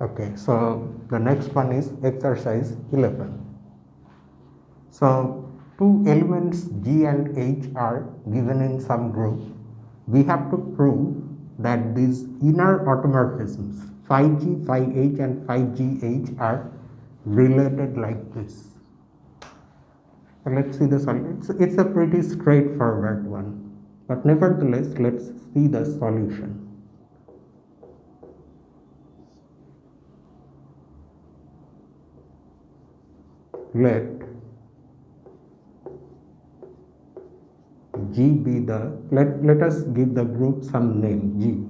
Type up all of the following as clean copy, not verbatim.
Okay, so the next one is exercise 11. So two elements G and H are given in some group. We have to prove that these inner automorphisms phi G, phi H and phi GH are related like this. So let's see the solution. It's a pretty straightforward one, but nevertheless, let's see the solution. Let G be the, let us give the group some name G.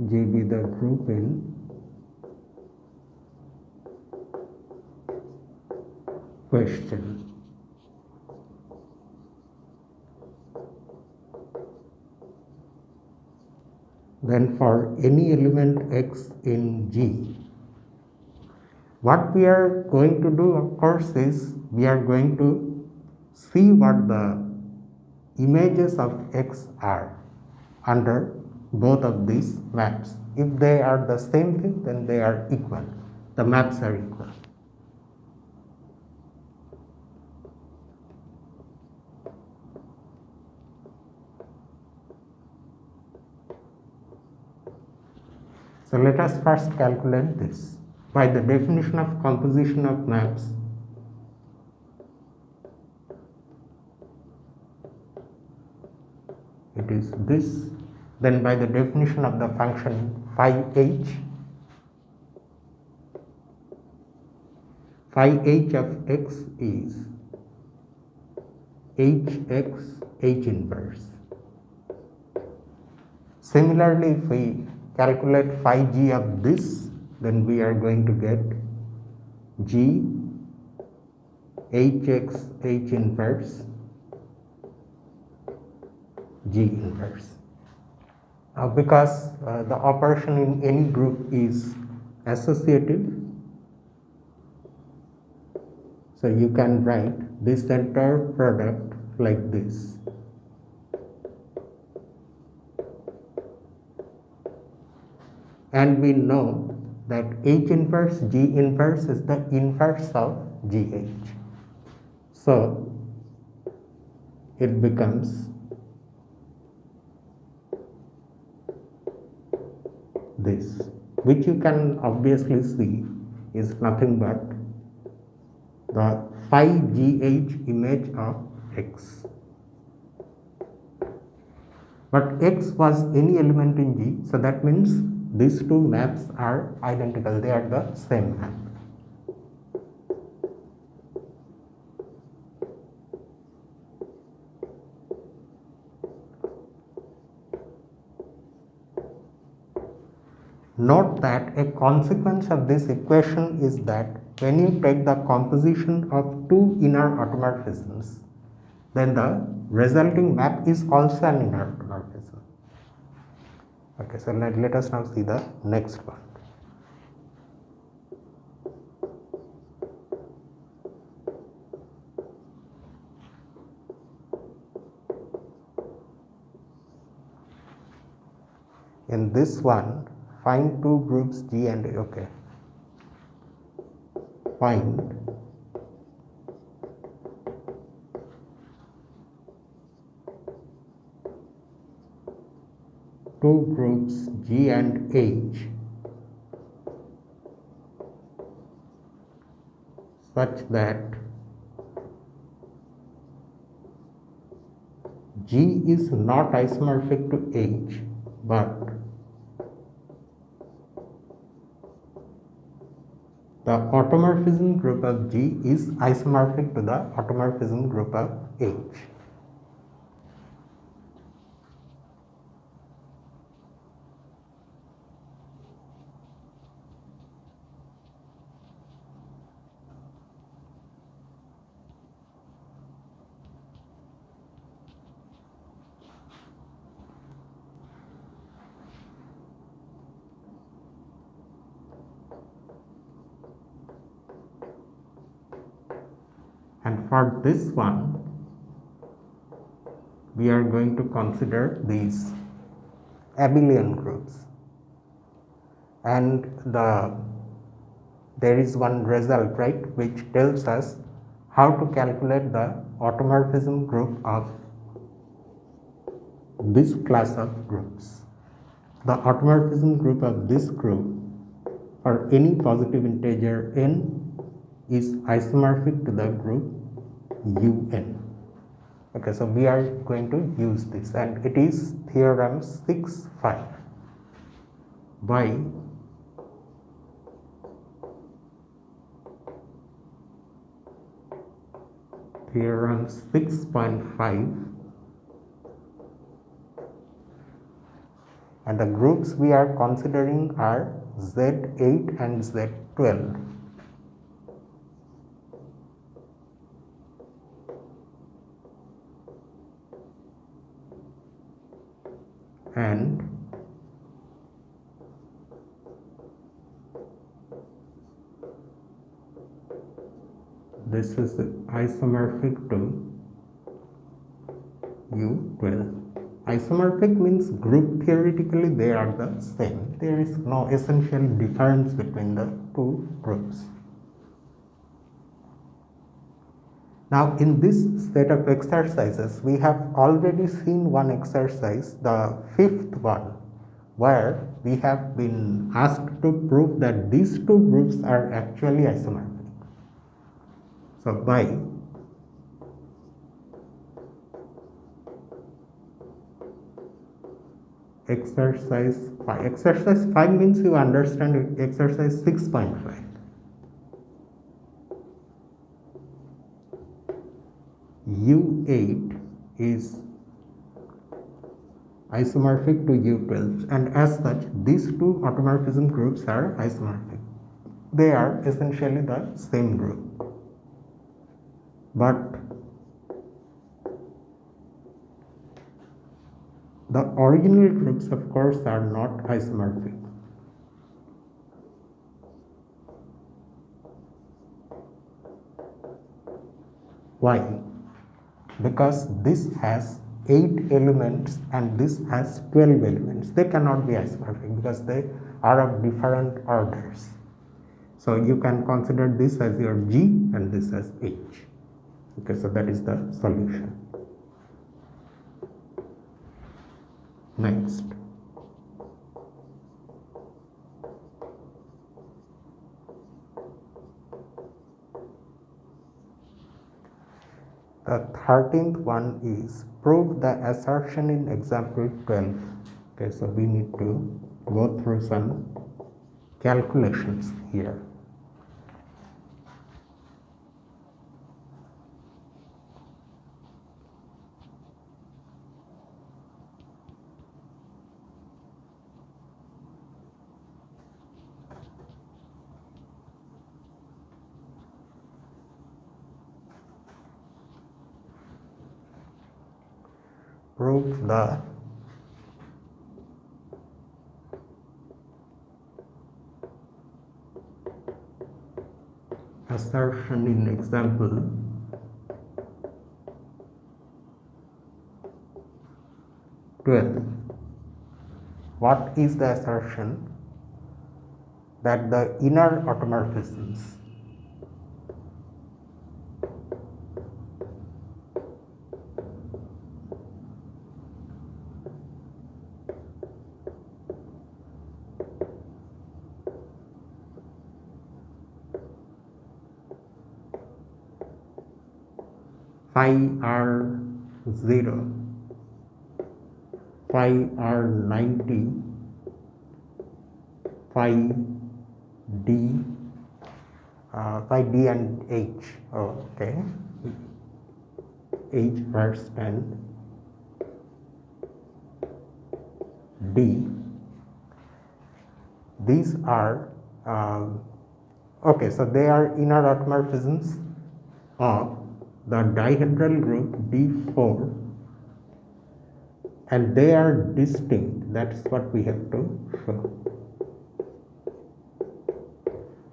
G be the group in question. Then for any element x in G, what we are going to do, of course, is we are going to see what the images of x are under both of these maps. If they are the same thing, then they are equal. The maps are equal. So let us first calculate this. By the definition of composition of maps, it is this. Then by the definition of the function phi h of x is hx h inverse. Similarly, if we calculate phi g of this, then we are going to get g hx h inverse g inverse. Because the operation in any group is associative, so you can write this entire product like this. And we know that H inverse G inverse is the inverse of GH. So it becomes this, which you can obviously see is nothing but the phi GH image of X. But X was any element in G, so that means these two maps are identical, they are the same map. Note that a consequence of this equation is that when you take the composition of two inner automorphisms, then the resulting map is also an inner automorphism. Okay, so let us now see the next one. In this one, find two groups G and A. Okay. Find two groups G and H such that G is not isomorphic to H, but the automorphism group of G is isomorphic to the automorphism group of H. And for this one, we are going to consider these abelian groups. And there is one result, right, which tells us how to calculate the automorphism group of this class of groups. The automorphism group of this group for any positive integer n is isomorphic to the group un. Okay, so we are going to use this, and it is theorem 6.5 by theorem 6.5, and the groups we are considering are Z8 and Z12. And this is isomorphic to U12. Isomorphic means group theoretically they are the same. There is no essential difference between the two groups. Now in this set of exercises, we have already seen one exercise, the fifth one, where we have been asked to prove that these two groups are actually isomorphic. So by exercise 5 means you understand exercise 6.5. U8 is isomorphic to U12, and as such these two automorphism groups are isomorphic. They are essentially the same group, but the original groups of course are not isomorphic. Why? Because this has 8 elements and this has 12 elements. They cannot be isomorphic because they are of different orders. So you can consider this as your G and this as H. Okay, so that is the solution. Next. The 13th one is prove the assertion in example 12. Okay, so we need to go through some calculations here. Prove the assertion in example 12. What is the assertion? That the inner automorphisms phi r 0, phi r 90, phi d, phi d and h. Oh, okay, h first and d. These are okay, so they are inner automorphisms of the dihedral group D4, and they are distinct. That's what we have to show.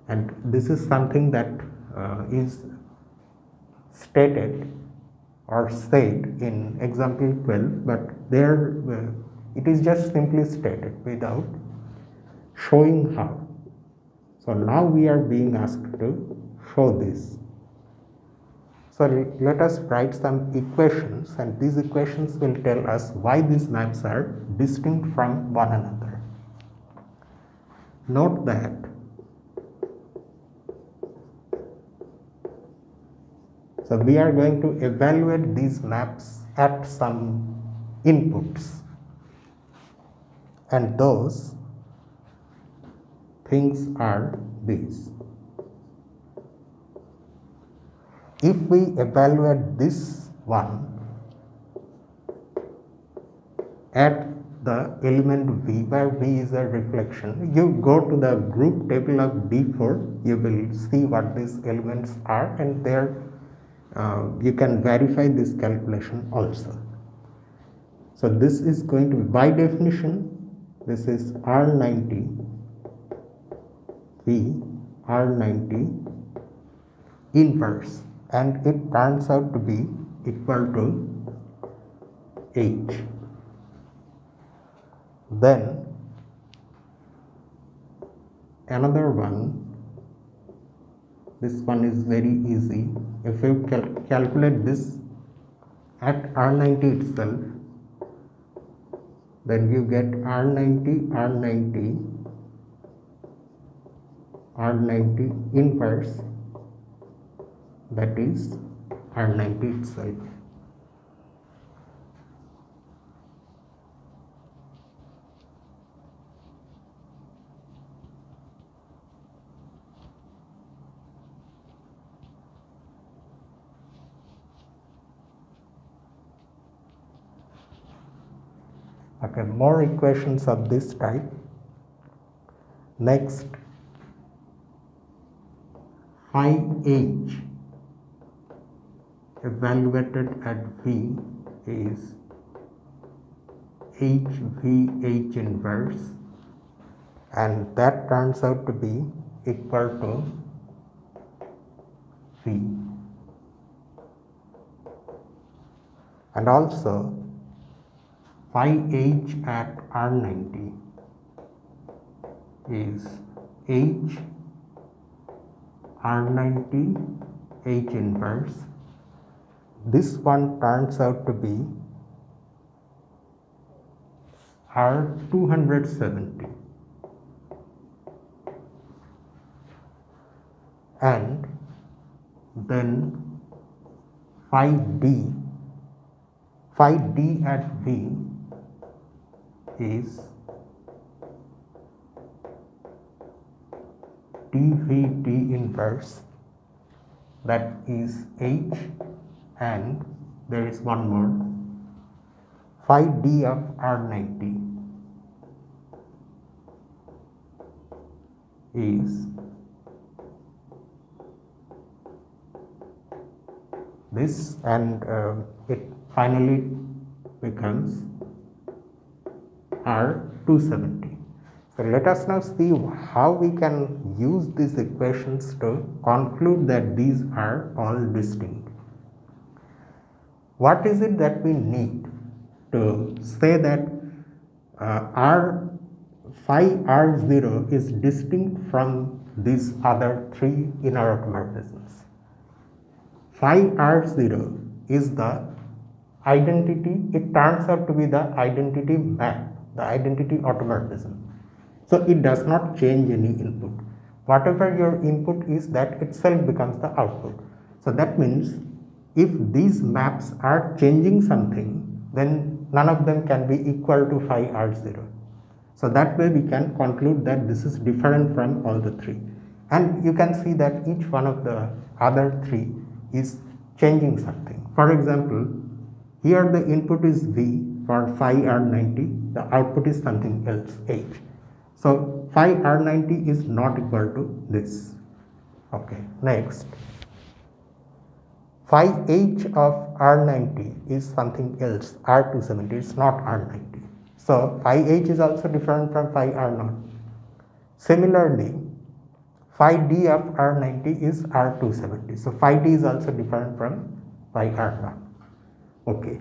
And this is something that is stated or said in example 12, but there It is just simply stated without showing how. So now we are being asked to show this. So let us write some equations, and these equations will tell us why these maps are distinct from one another. Note that so we are going to evaluate these maps at some inputs, and those things are these. If we evaluate this one at the element V, where V is a reflection, you go to the group table of D4, you will see what these elements are, and there you can verify this calculation also. So this is going to be, by definition, this is R90 V R90 inverse, and it turns out to be equal to H. Then another one, this one is very easy. If you calculate this at R90 itself, then you get R90 inverse, that is R90 itself. Okay, more equations of this type. Next, phi h evaluated at V is HVH inverse, and that turns out to be equal to V. And also phi h at R90 is H R90 H inverse. This one turns out to be R270, and then phi D at V is dVd inverse, that is H, and there is one more, phi D of R90 is this, and it finally becomes R270. So let us now see how we can use these equations to conclude that these are all distinct. What is it that we need to say that phi R0 is distinct from these other three inner automorphisms? Phi R0 is the identity, it turns out to be the identity map, the identity automorphism. So it does not change any input. Whatever your input is, that itself becomes the output. So that means if these maps are changing something, then none of them can be equal to phi R0. So that way we can conclude that this is different from all the three. And you can see that each one of the other three is changing something. For example, here the input is V for phi R90, the output is something else, H. So phi R90 is not equal to this. Okay, next, phi H of R90 is something else, R270, it's not R90. So phi H is also different from phi R0. Similarly, phi D of R90 is R270. So phi D is also different from phi R0. Okay.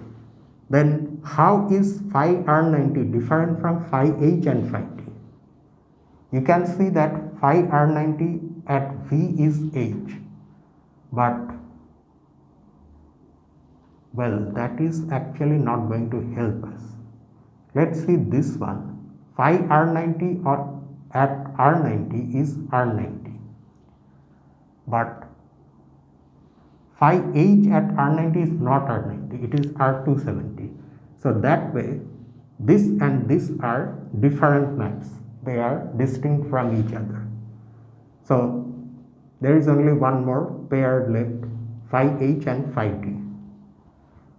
then how is phi R90 different from phi H and phi T? You can see that phi R90 at V is H, but well, that is actually not going to help us. Let's see this one. Phi R90 or at R90 is R90, but phi H at R90 is not R90, it is R270. So that way, this and this are different maps. They are distinct from each other. So there is only one more pair left, phi H and phi T.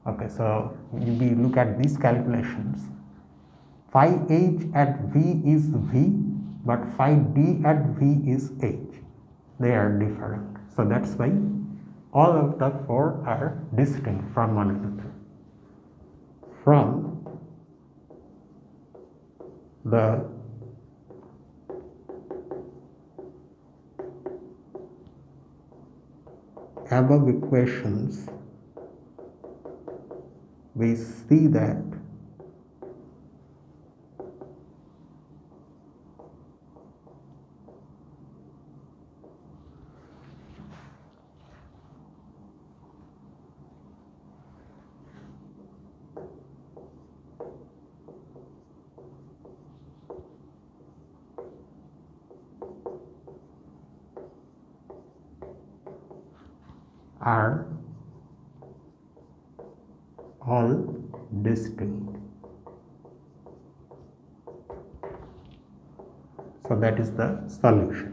Okay, so we look at these calculations. Phi H at V is V, but phi D at V is H. They are different. So that's why all of the four are distinct from one another. From the above equations, we see that are all distinct. So that is the solution.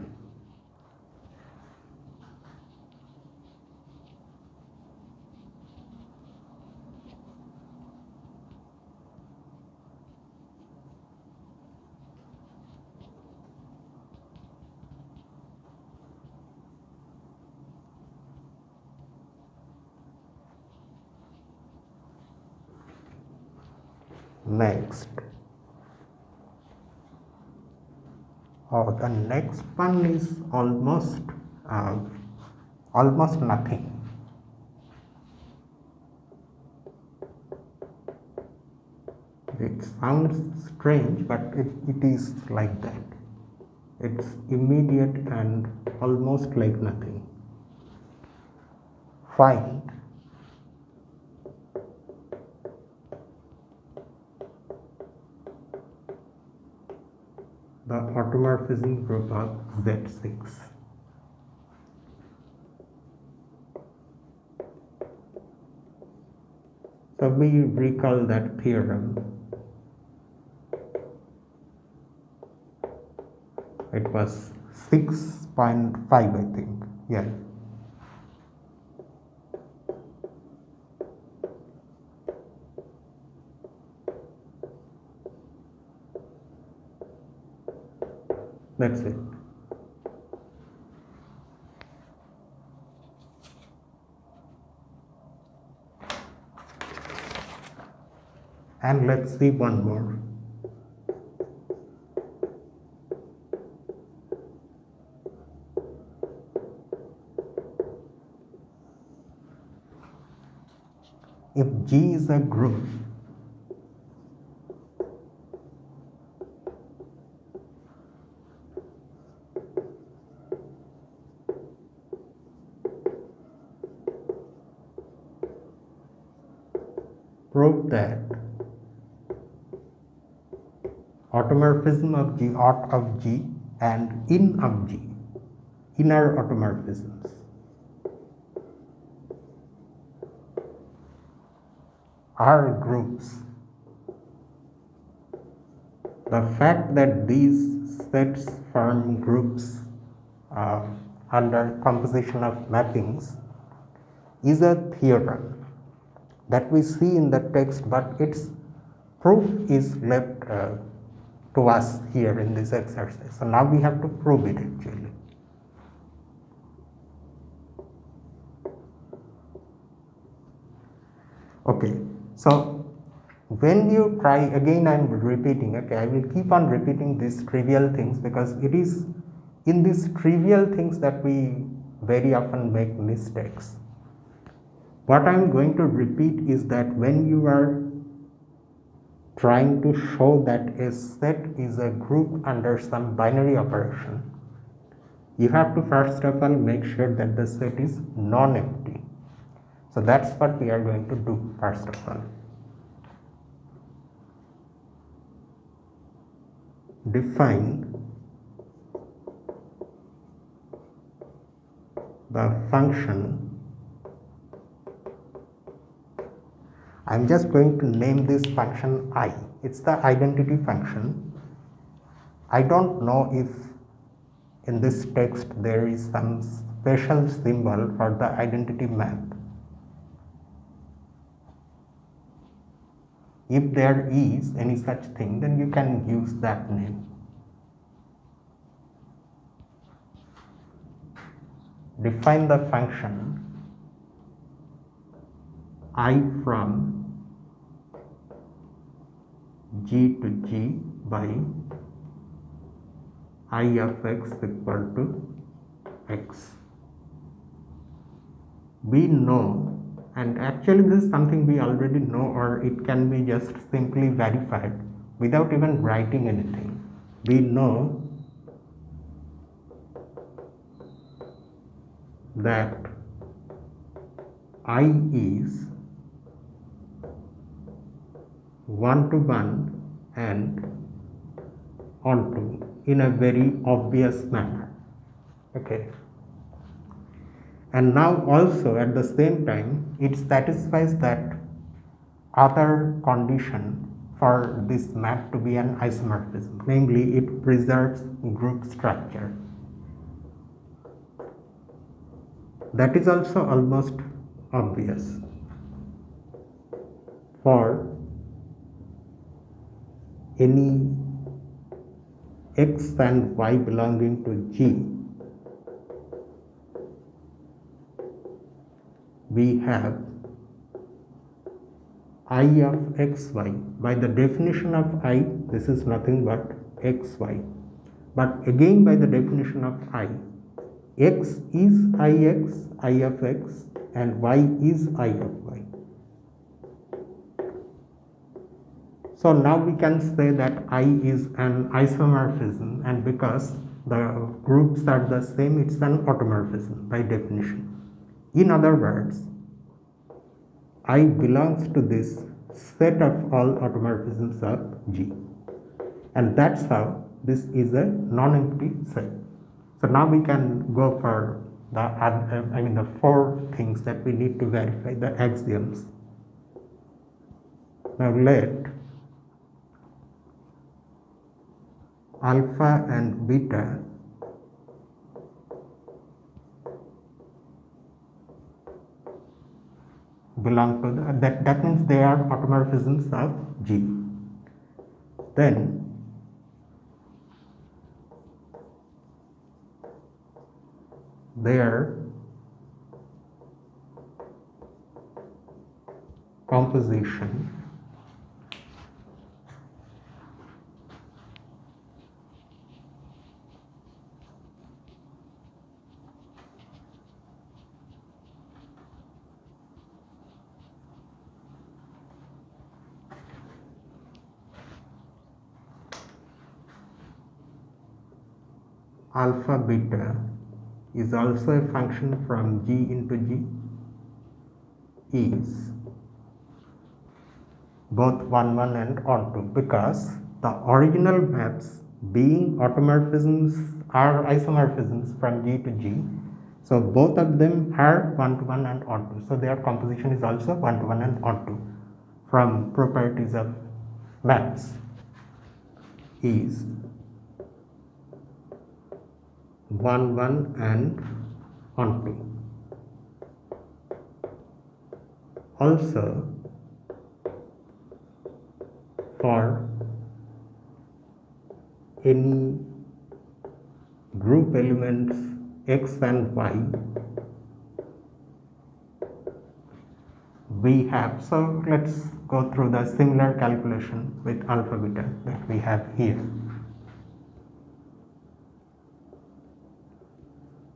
Next, the next one is almost nothing. It sounds strange, but it is like that. It's immediate and almost like nothing. Find the automorphism group of Z6. So we recall that theorem. It was 6.5, I think. Yeah. That's it. And let's see one more. If G is a group, prove that automorphism of G, out of G and in of G, inner automorphisms, are groups. The fact that these sets form groups under composition of mappings is a theorem that we see in the text, but its proof is left to us here in this exercise. So now we have to prove it actually. Okay, so when you try, again I am repeating, okay, I will keep on repeating these trivial things because it is in these trivial things that we very often make mistakes. What I am going to repeat is that when you are trying to show that a set is a group under some binary operation, you have to first of all make sure that the set is non-empty. So that's what we are going to do first of all. Define the function. I'm just going to name this function I. It's the identity function. I don't know if in this text there is some special symbol for the identity map. If there is any such thing, then you can use that name. Define the function I from G to G by I of x equal to x. We know, and actually this is something we already know, or it can be just simply verified without even writing anything. We know that I is one-to-one and onto in a very obvious manner. Okay. And now also at the same time it satisfies that other condition for this map to be an isomorphism, namely it preserves group structure. That is also almost obvious. For any x and y belonging to G, we have I of xy. By the definition of I, this is nothing but xy. But again by the definition of I, x is ix, I of x, and y is I of y. So now we can say that I is an isomorphism, and because the groups are the same, it's an automorphism by definition. In other words, I belongs to this set of all automorphisms of G, and that's how this is a non-empty set. So now we can go for the four things that we need to verify, the axioms. Now let alpha and beta belong to that means they are automorphisms of G. Then their composition alpha beta is also a function from G into G is both 1 1 and onto, because the original maps being automorphisms are isomorphisms from G to G, so both of them are 1 to 1 and onto, so their composition is also 1 to 1 and onto from properties of maps is 1 1 and onto. Also for any group elements x and y, we have, so let's go through the similar calculation with alpha beta that we have here.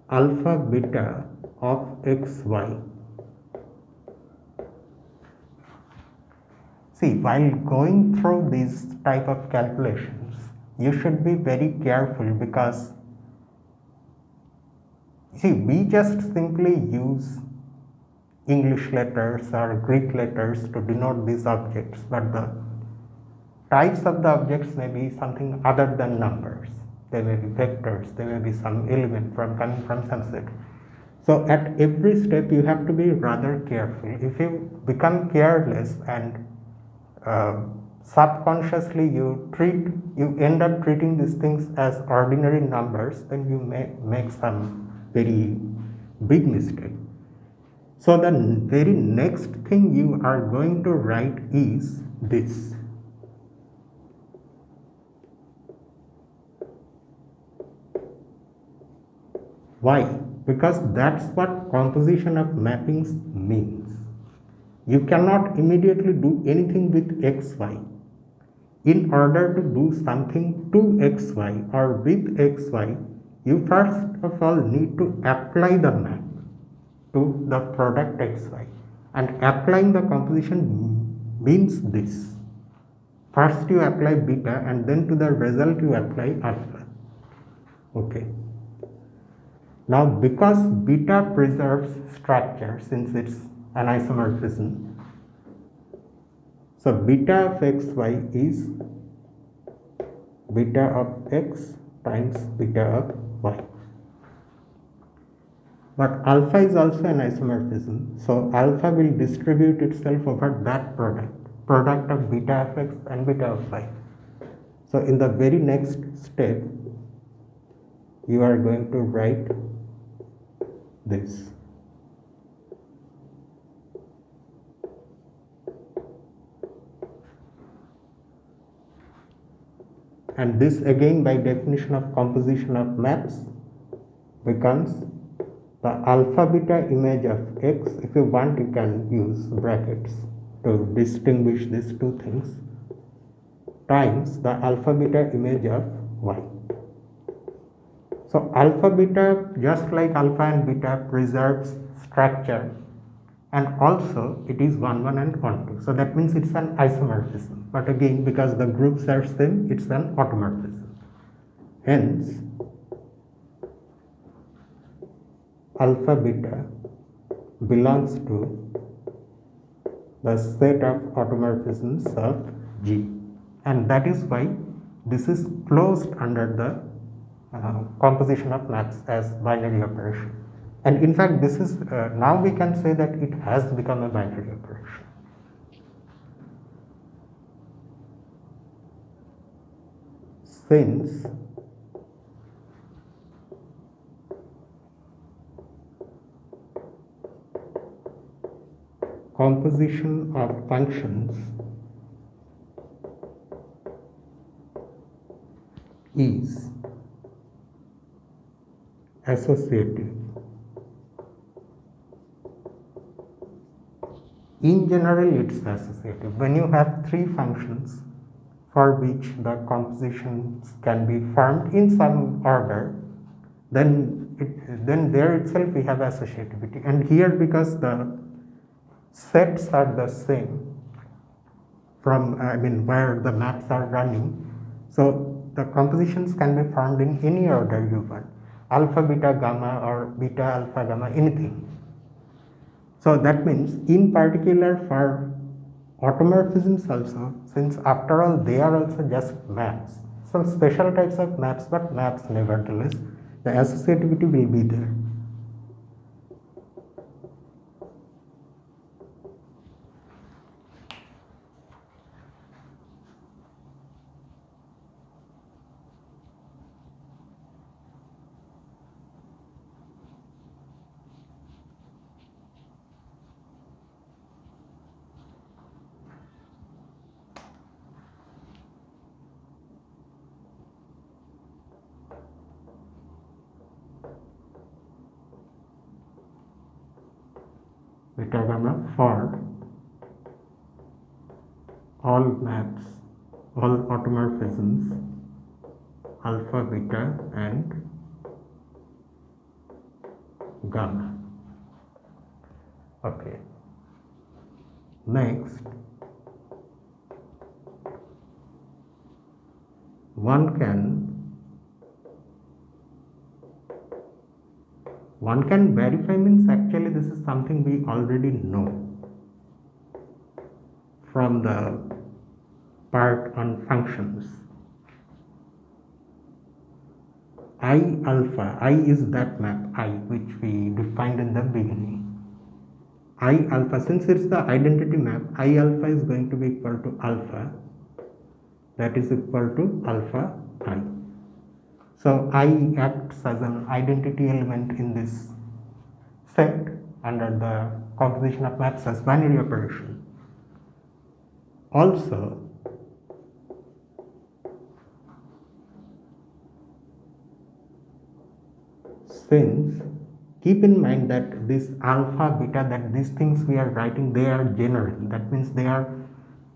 Alpha beta of xy. See, while going through these type of calculations, you should be very careful because, see, we just simply use English letters or Greek letters to denote these objects, but the types of the objects may be something other than numbers. They may be vectors, they may be some element coming from some set. So at every step you have to be rather careful. If you become careless and subconsciously you end up treating these things as ordinary numbers, then you may make some very big mistake. So the very next thing you are going to write is this. Why? Because that's what composition of mappings means. You cannot immediately do anything with xy. In order to do something to xy or with xy, you first of all need to apply the map to the product xy. And applying the composition means this. First you apply beta and then to the result you apply alpha. Okay. Now because beta preserves structure since it's an isomorphism, so beta of xy is beta of x times beta of y. But alpha is also an isomorphism, so alpha will distribute itself over that product of beta of x and beta of y. So in the very next step, you are going to write this. And this again by definition of composition of maps becomes the alpha beta image of x. If you want, you can use brackets to distinguish these two things, times the alpha beta image of y. So alpha beta, just like alpha and beta, preserves structure, and also it is 1 1 and 1 2. So that means it's an isomorphism, but again because the groups are same, it's an automorphism. Hence alpha beta belongs to the set of automorphisms of G, and that is why this is closed under the composition of maps as binary operation. And in fact this is now we can say that it has become a binary operation. Since composition of functions is associative. In general, it's associative. When you have three functions for which the compositions can be formed in some order, then there itself we have associativity. And here, because the sets are the same from where the maps are running, so the compositions can be formed in any order you want, alpha beta gamma or beta alpha gamma, anything. So that means in particular for automorphisms also, since after all they are also just maps, some special types of maps, but maps nevertheless, the associativity will be there. Beta gamma for all maps, all automorphisms, alpha, beta and gamma. Okay. Next, one can verify means actually this is something we already know from the part on functions. I alpha, I is that map I which we defined in the beginning. I alpha, since it's the identity map, I alpha is going to be equal to alpha, that is equal to alpha I. So I acts as an identity element in this set under the composition of maps as binary operation. Also, since keep in mind that this alpha, beta, that these things we are writing, they are general. That means they are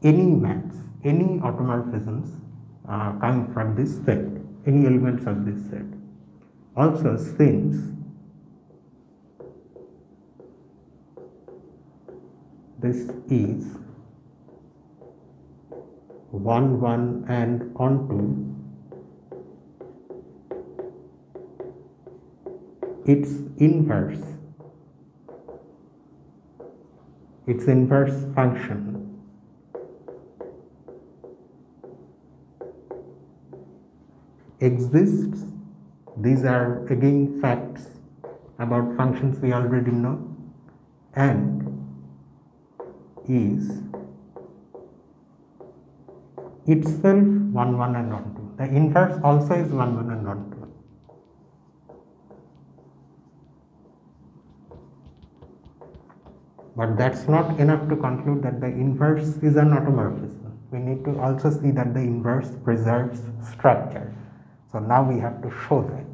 any maps, any automorphisms coming from this set, any elements of this set. Also, since this is 1, 1 and onto, its inverse function exists. These are again facts about functions we already know, and is itself 1, 1 and onto. The inverse also is 1, 1 and onto. But that's not enough to conclude that the inverse is an automorphism. We need to also see that the inverse preserves structure. So now we have to show that.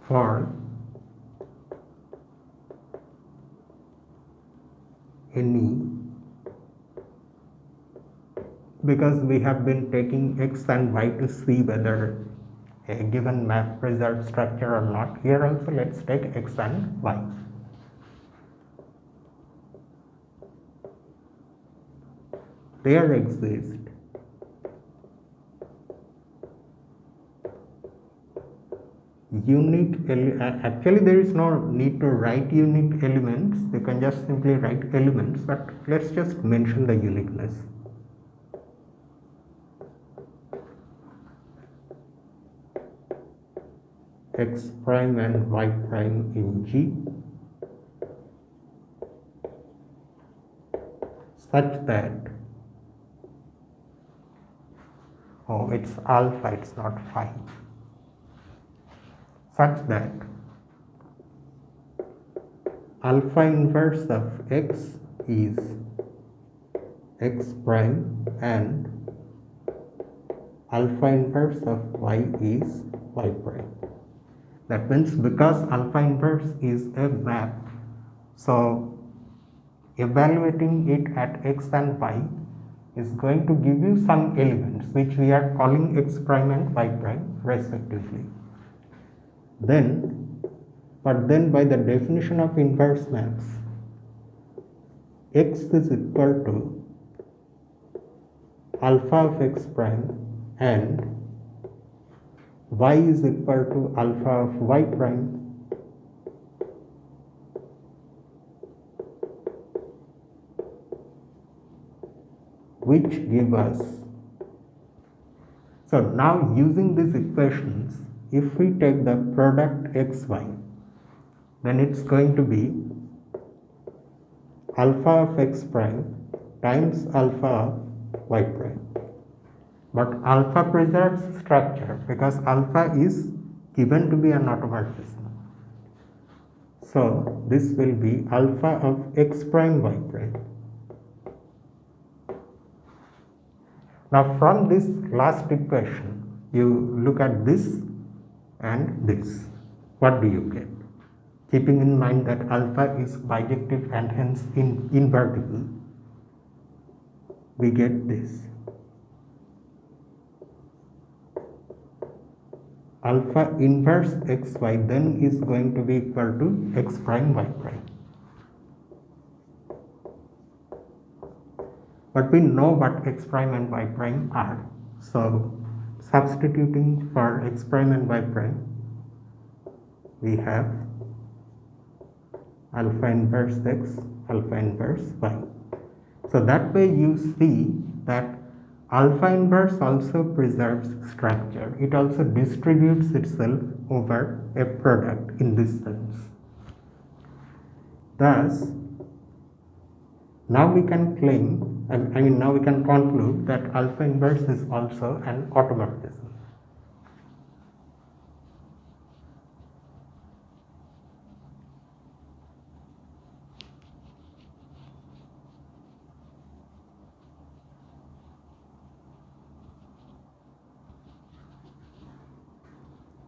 For any, because we have been taking x and y to see whether a given map preserves structure or not, here also let's take x and y. There exist unique, actually there is no need to write unique elements, you can just simply write elements, but let's just mention the uniqueness. X prime and y prime in G such that, oh it's alpha, it's not phi, such that alpha inverse of x is x prime and alpha inverse of y is y prime. That means because alpha inverse is a map, so evaluating it at x and y is going to give you some elements which we are calling x prime and y prime respectively. But then by the definition of inverse maps, x is equal to alpha of x prime and y is equal to alpha of y prime which give us, so now using these equations, if we take the product xy, then it's going to be alpha of x prime times alpha of y prime. But alpha preserves structure because alpha is given to be an automorphism. So this will be alpha of x prime y prime. Now from this last equation, you look at this and this. What do you get? keeping in mind that alpha is bijective and hence invertible, we get this. Alpha inverse xy then is going to be equal to x prime y prime. But we know what x prime and y prime are. So substituting for x prime and y prime, we have alpha inverse x, alpha inverse y. So that way you see that alpha inverse also preserves structure. It also distributes itself over a product in this sense. Thus, now we can claim, now we can conclude that alpha inverse is also an automorphism.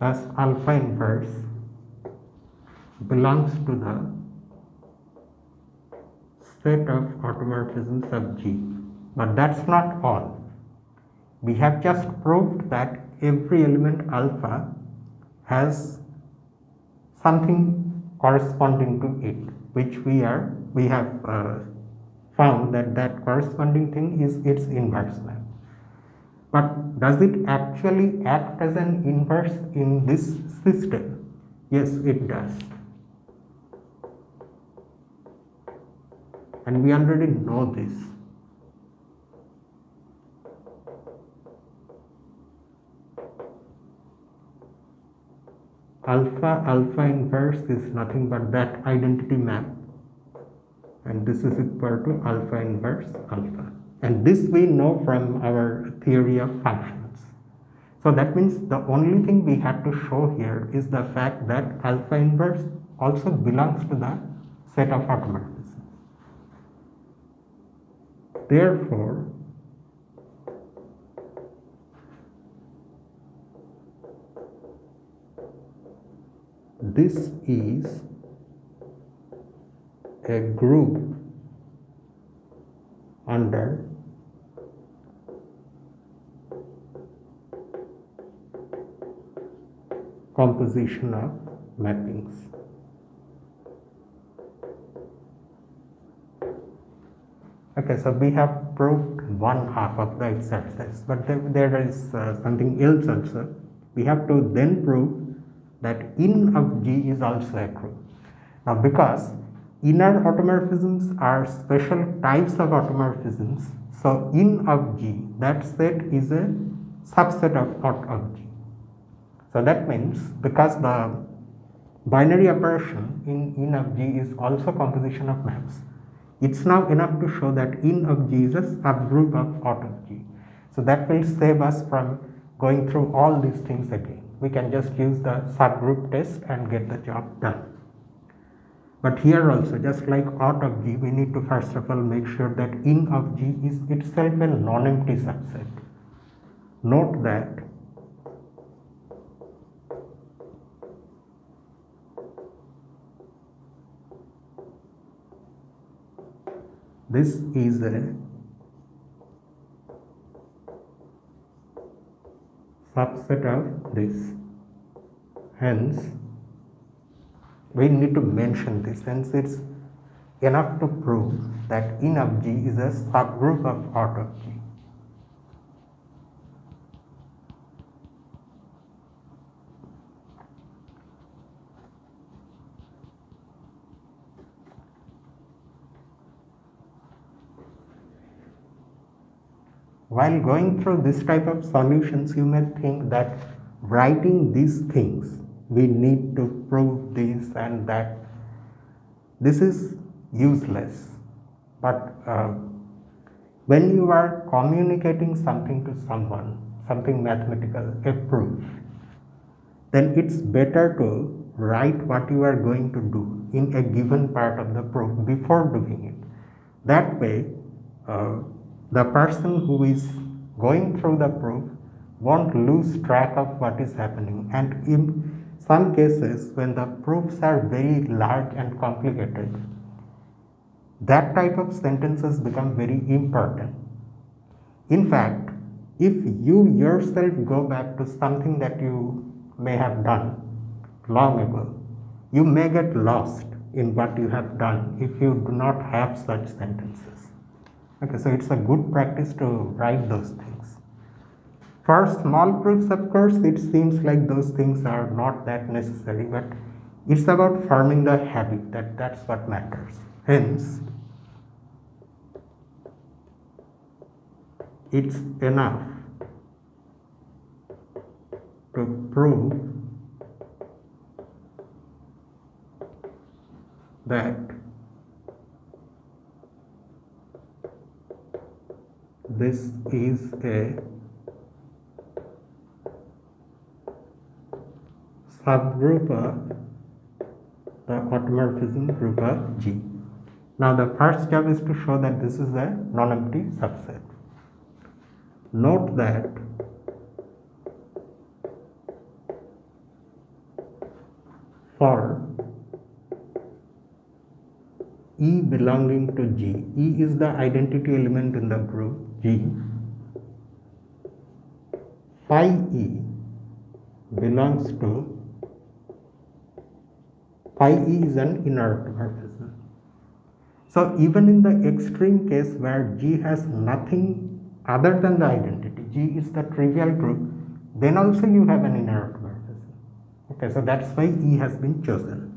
Thus, alpha inverse belongs to the set of automorphisms of G. But that's not all. We have just proved that every element alpha has something corresponding to it, which we have found that corresponding thing is its inverse map. But does it actually act as an inverse in this system? Yes, it does. And we already know this. Alpha inverse is nothing but that identity map, and this is equal to alpha inverse alpha. And this we know from our theory of functions. So that means the only thing we had to show here is the fact that alpha inverse also belongs to the set of automorphisms. Therefore, this is a group under composition of mappings. Okay, so we have proved one half of the exercise, but there is something else also. We have to then prove that in of G is also a group. Now, because inner automorphisms are special types of automorphisms, so in of G, that set is a subset of G. So that means because the binary operation in of G is also composition of maps, it's now enough to show that in of G is a subgroup of out of G. So that will save us from going through all these things again. We can just use the subgroup test and get the job done. But here also, just like out of G, we need to first of all make sure that in of G is itself a non-empty subset. Note that this is a subset of this. Hence, we need to mention this, hence it's enough to prove that in of G is a subgroup of out of G. While going through this type of solutions, you may think that writing these things, we need to prove this and that. This is useless. But when you are communicating something to someone, something mathematical, a proof, then it's better to write what you are going to do in a given part of the proof before doing it. That way, the person who is going through the proof won't lose track of what is happening, and some cases when the proofs are very large and complicated, that type of sentences become very important. In fact, if you yourself go back to something that you may have done long ago, you may get lost in what you have done if you do not have such sentences. Okay, so it's a good practice to write those things. For small proofs, of course, it seems like those things are not that necessary, but it's about forming the habit, that's what matters. Hence, it's enough to prove that this is a subgroup of the automorphism group of G. Now the first step is to show that this is a non-empty subset. Note that for E belonging to G, E is the identity element in the group G, phi E belongs to, phi E is an inner automorphism. So even in the extreme case where G has nothing other than the identity, G is the trivial group, then also you have an inner automorphism. Okay, so that's why E has been chosen.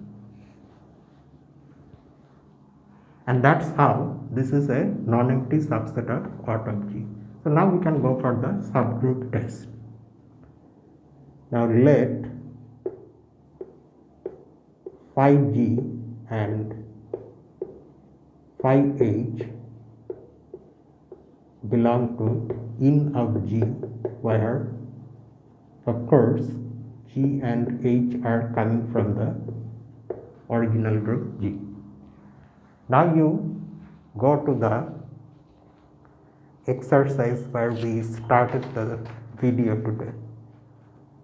And that's how this is a non-empty subset of auto of G. So now we can go for the subgroup test. Now let phi G and phi H belong to in of G, where of course G and H are coming from the original group G. Now you go to the exercise where we started the video today,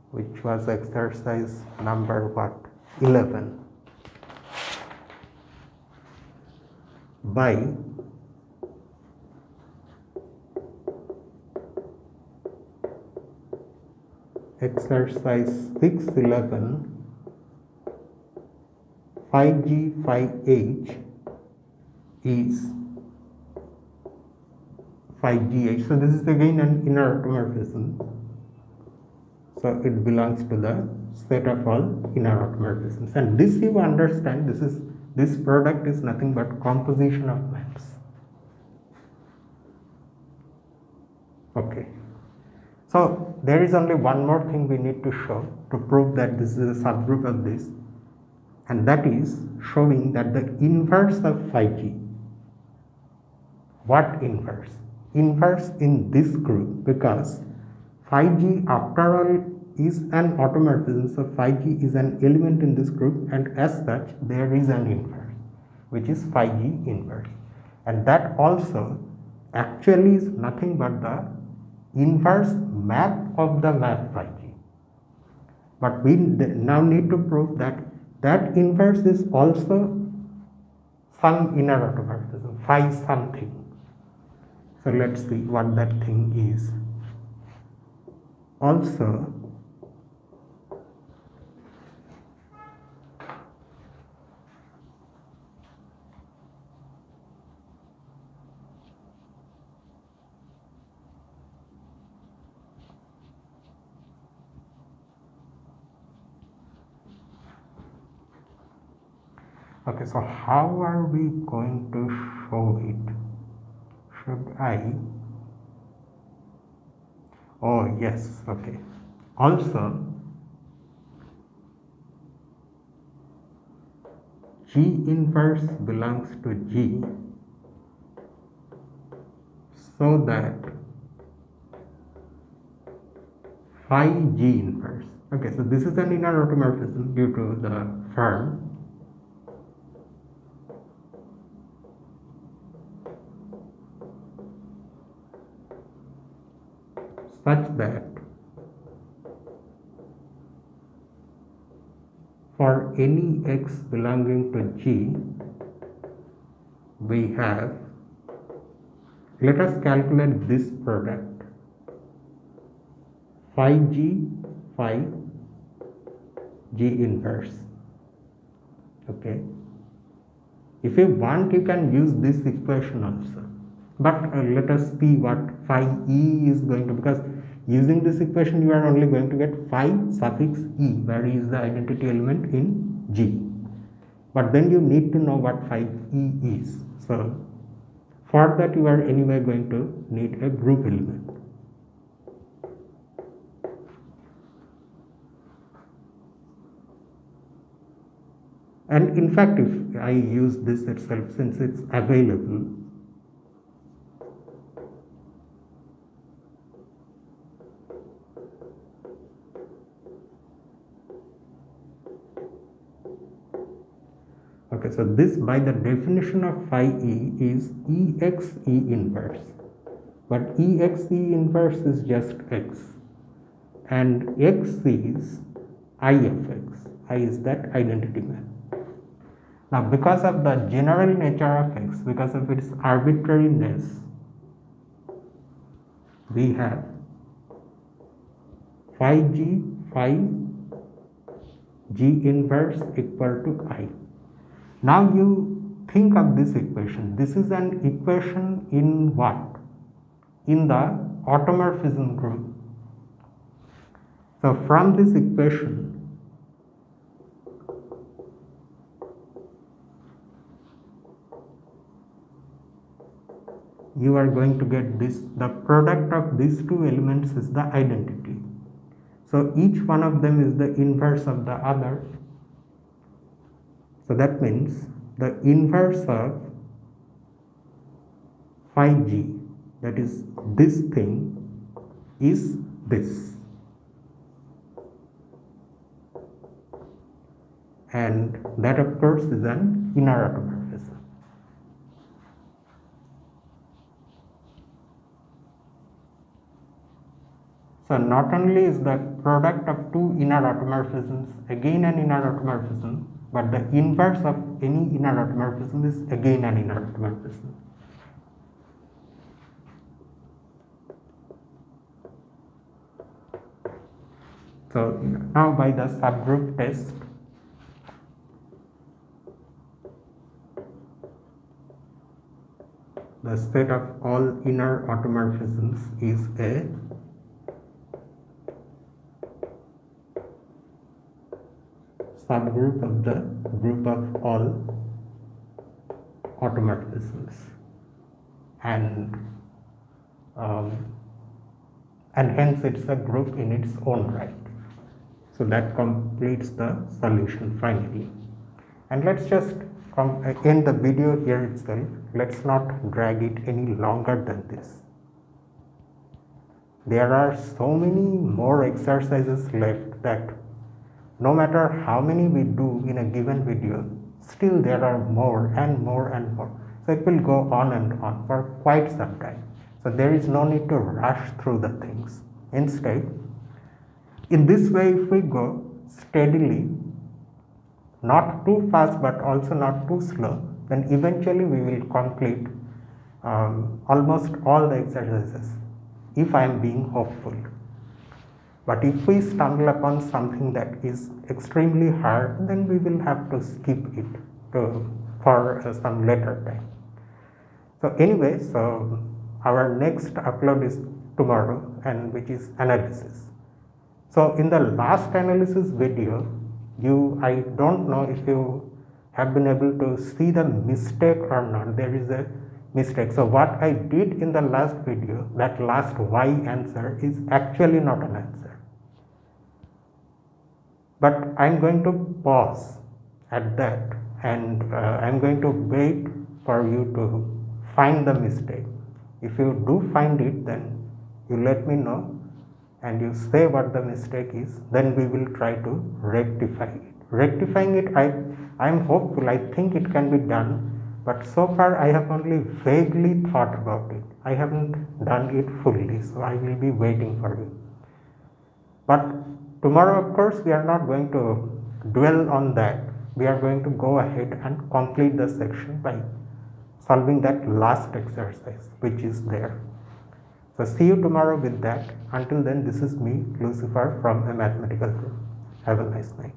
which was exercise number what? 11. By exercise 611, phi G phi H is phi GH. So this is again an inner automorphism. So it belongs to the set of all inner automorphisms. And this you understand, this product is nothing but composition of maps. Okay. So there is only one more thing we need to show to prove that this is a subgroup of this, and that is showing that the inverse of phi G. What inverse? Inverse in this group, because phi G after all is an automorphism, so phi G is an element in this group, and as such there is an inverse, which is phi G inverse, and that also actually is nothing but the inverse map of the map phi G. But we now need to prove that that inverse is also some inner automorphism, phi something. So let's see what that thing is. Also, okay, so how are we going to show it? Should I? Oh yes, okay. Also, G inverse belongs to G, so that phi G inverse. Okay, so this is an inner automorphism due to the firm. Such that for any x belonging to G, we have, let us calculate this product, phi G, phi G inverse. Okay. If you want, you can use this equation also. But let us see what phi E is going to, because using this equation you are only going to get phi suffix E, where E is the identity element in G. But then you need to know what phi E is. So for that you are anyway going to need a group element. And in fact, if I use this itself, since it's available, okay, so this by the definition of phi E is EX E inverse, but EX E inverse is just X, and X is I of X. I is that identity map. Now, because of the general nature of X, because of its arbitrariness, we have phi G inverse equal to I. Now you think of this equation. This is an equation in what? In the automorphism group. So from this equation, you are going to get this, the product of these two elements is the identity. So each one of them is the inverse of the other. So that means the inverse of phi G, that is this thing, is this. And that of course is an inner automorphism. So not only is the product of two inner automorphisms again an inner automorphism, but the inverse of any inner automorphism is again an inner automorphism. So now by the subgroup test, the set of all inner automorphisms is a subgroup of the group of all automorphisms, and hence it's a group in its own right. So that completes the solution finally. And let's just end the video here itself. Let's not drag it any longer than this. There are so many more exercises left that no matter how many we do in a given video, still there are more and more and more. So it will go on and on for quite some time. So there is no need to rush through the things. Instead, in this way, if we go steadily, not too fast but also not too slow, then eventually we will complete almost all the exercises, if I am being hopeful. But if we stumble upon something that is extremely hard, then we will have to skip it for some later time. So anyway, so our next upload is tomorrow, and which is analysis. So in the last analysis video, I don't know if you have been able to see the mistake or not. There is a mistake. So what I did in the last video, that last Y answer, is actually not an answer. But I'm going to pause at that, and I'm going to wait for you to find the mistake. If you do find it, then you let me know and you say what the mistake is, then we will try to rectify it. Rectifying it, I'm hopeful, I think it can be done, but so far I have only vaguely thought about it. I haven't done it fully, so I will be waiting for you. But tomorrow, of course, we are not going to dwell on that. We are going to go ahead and complete the section by solving that last exercise which is there. So see you tomorrow with that. Until then, this is me, Lucifer, from A Mathematical Room. Have a nice night.